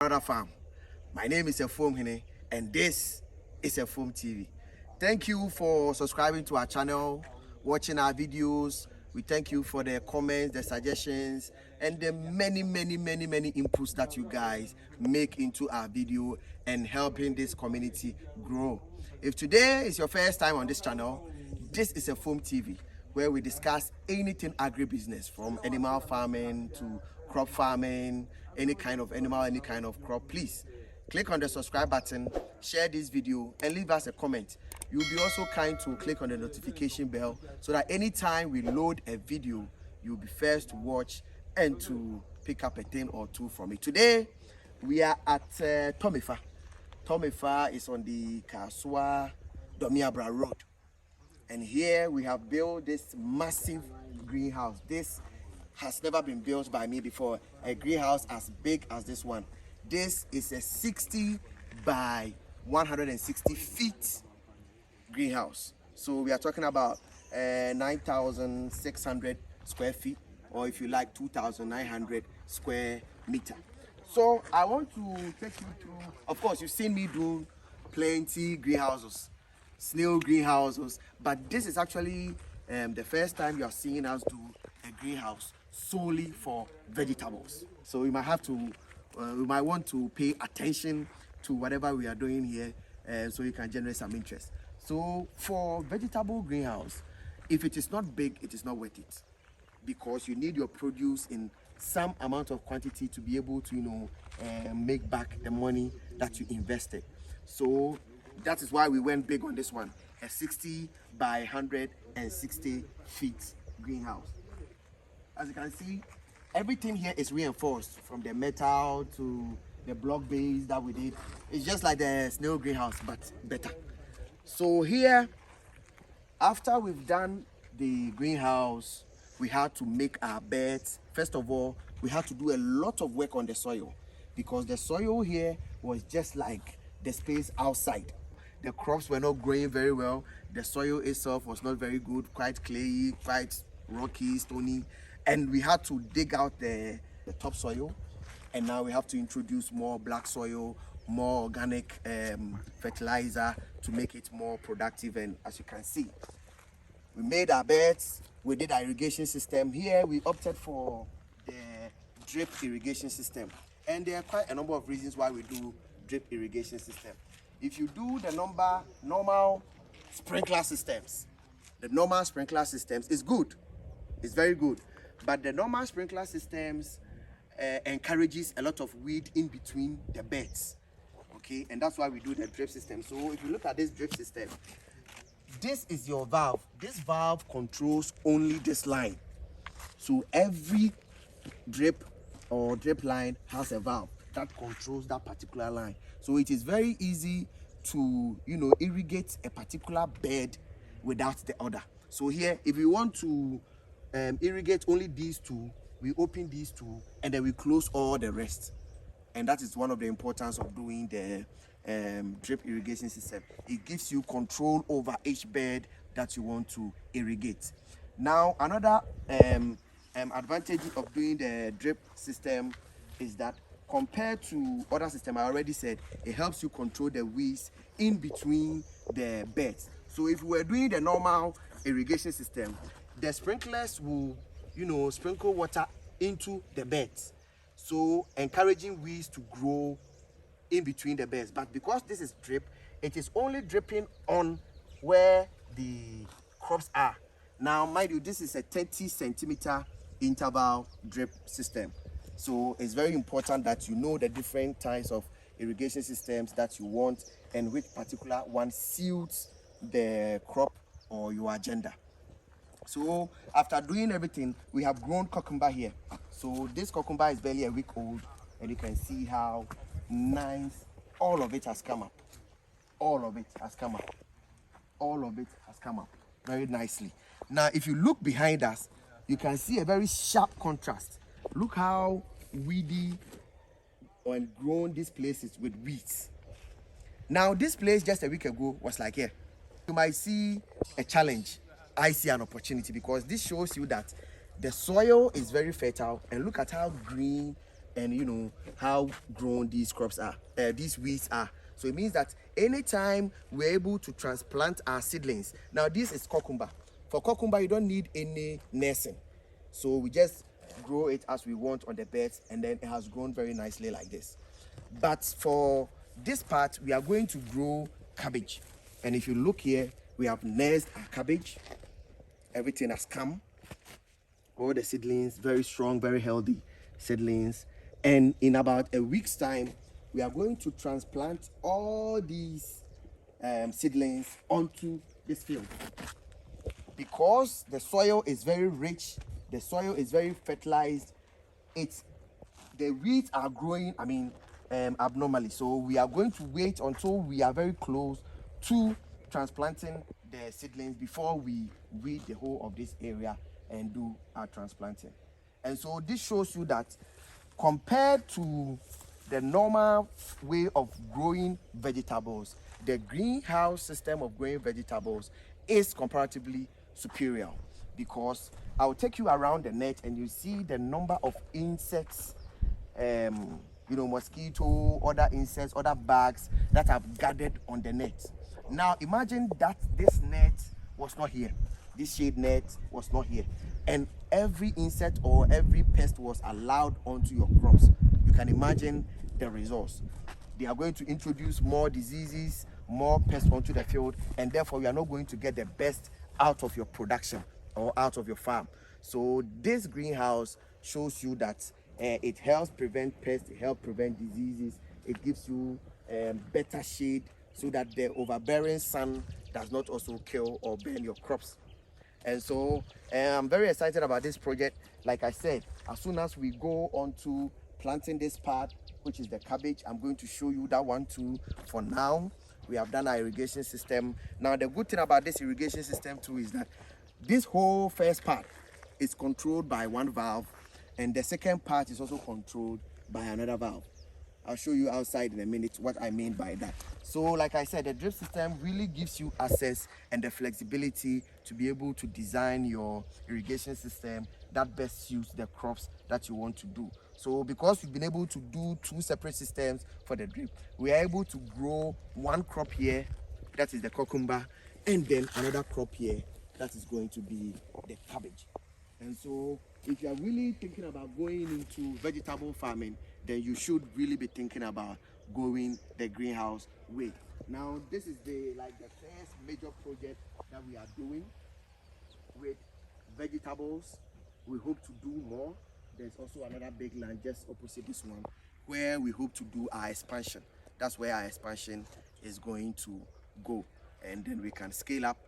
Another farm. My name is Efom Hine, and this is Efom TV. Thank you for subscribing to our channel, watching our videos. We thank you for the comments, the suggestions, and the many inputs that you guys make into our video and helping this community grow. If today is your first time on this channel, this is Efom TV, where we discuss anything agribusiness, from animal farming to crop farming, any kind of animal, any kind of crop. Please click on the subscribe button, share this video, and leave us a comment. You'll be also kind to click on the notification bell so that anytime we load a video, you'll be first to watch and to pick up a thing or two from it. Today we are at Tomifa. Tomifa is on the Kasua Domiabra Road, and here we have built this massive greenhouse. This has never been built by me before, a greenhouse as big as this one. This is a 60 by 160 feet greenhouse. So we are talking about 9,600 square feet, or if you like 2,900 square meter. So I want to take you through, of course you've seen me do plenty greenhouses, snail greenhouses, but this is actually the first time you are seeing us do a greenhouse solely for vegetables. So you might have to we might want to pay attention to whatever we are doing here, so you can generate some interest. So for vegetable greenhouse, if it is not big, it is not worth it, because you need your produce in some amount of quantity to be able to make back the money that you invested. So that is why we went big on this one, a 60 by 160 feet greenhouse. As you can see, everything here is reinforced, from the metal to the block base that we did. It's just like the snail greenhouse, but better. So here, after we've done the greenhouse, we had to make our beds. First of all, we had to do a lot of work on the soil, because the soil here was just like the space outside. The crops were not growing very well. The soil itself was not very good, quite clayey, quite rocky, stony. And we had to dig out the topsoil, and now we have to introduce more black soil, more organic fertilizer to make it more productive. And as you can see, we made our beds, we did our irrigation system. Here we opted for the drip irrigation system, and there are quite a number of reasons why we do drip irrigation system. If you do the normal sprinkler systems, is good, it's very good. But the normal sprinkler systems encourages a lot of weed in between the beds, okay? And that's why we do the drip system. So if you look at this drip system, this is your valve. This valve controls only this line. So every drip or drip line has a valve that controls that particular line. So it is very easy to irrigate a particular bed without the other. So here, if you want to irrigate only these two, we open these two and then we close all the rest. And that is one of the importance of doing the drip irrigation system. It gives you control over each bed that you want to irrigate. Now another advantage of doing the drip system is that compared to other systems, I already said, it helps you control the weeds in between the beds. So if we were doing the normal irrigation system, the sprinklers will sprinkle water into the beds, so encouraging weeds to grow in between the beds. But because this is drip, it is only dripping on where the crops are. Now mind you, this is a 30 centimeter interval drip system, so it's very important that you know the different types of irrigation systems that you want and which particular one suits the crop or your agenda. So after doing everything, we have grown cucumber here. So this cucumber is barely a week old, and you can see how nice all of it has come up. All of it has come up. All of it has come up very nicely. Now if you look behind us, you can see a very sharp contrast. Look how weedy and grown this place is with weeds. Now this place just a week ago was like here. You might see a challenge. I see an opportunity, because this shows you that the soil is very fertile, and look at how green and you know how grown these crops are, these weeds are. So it means that anytime we're able to transplant our seedlings. Now this is cucumber. For cucumber, you don't need any nursing. So we just grow it as we want on the beds, and then it has grown very nicely like this. But for this part, we are going to grow cabbage. And if you look here, we have nursed our cabbage. Everything has come. All the seedlings, very strong, very healthy seedlings. And in about a week's time, we are going to transplant all these seedlings onto this field. Because the soil is very rich, the soil is very fertilized, the weeds are growing, abnormally. So we are going to wait until we are very close to transplanting the seedlings before we weed the whole of this area and do our transplanting. And so this shows you that compared to the normal way of growing vegetables, the greenhouse system of growing vegetables is comparatively superior, because I'll take you around the net and you see the number of insects, mosquito, other insects, other bugs that have gathered on the net. Now imagine that this net was not here, this shade net was not here, and every insect or every pest was allowed onto your crops. You can imagine the results. They are going to introduce more diseases, more pests onto the field, and therefore you are not going to get the best out of your production or out of your farm. So this greenhouse shows you that it helps prevent pests, it helps prevent diseases, it gives you better shade so that the overbearing sun does not also kill or burn your crops. And so I'm very excited about this project. Like I said, as soon as we go on to planting this part, which is the cabbage, I'm going to show you that one too. For now, we have done our irrigation system. Now the good thing about this irrigation system too is that this whole first part is controlled by one valve, and the second part is also controlled by another valve. I'll show you outside in a minute what I mean by that. So like I said, the drip system really gives you access and the flexibility to be able to design your irrigation system that best suits the crops that you want to do. So because we've been able to do two separate systems for the drip, we are able to grow one crop here, that is the cucumber, and then another crop here, that is going to be the cabbage. And so if you are really thinking about going into vegetable farming, then you should really be thinking about going the greenhouse way. Now this is the first major project that we are doing with vegetables. We hope to do more. There's also another big land just opposite this one where we hope to do our expansion. That's where our expansion is going to go, and then we can scale up.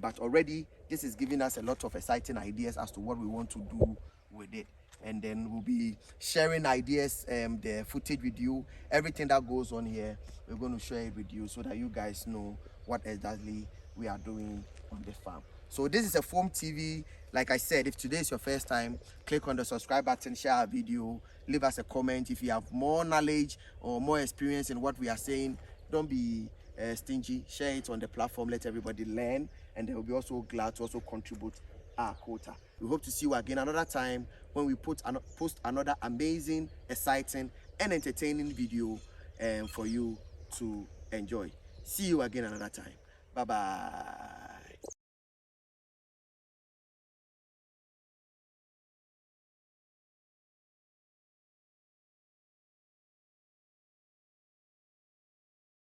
But already this is giving us a lot of exciting ideas as to what we want to do with it. And then we'll be sharing ideas, the footage with you, everything that goes on here. We're going to share it with you so that you guys know what exactly we are doing on the farm. So this is a Foam TV. Like I said, if today is your first time, click on the subscribe button, share our video, leave us a comment. If you have more knowledge or more experience in what we are saying, don't be stingy. Share it on the platform, let everybody learn, and they will be also glad to also contribute our quota. We hope to see you again another time when we post another amazing, exciting and entertaining video for you to enjoy. See you again another time. Bye bye.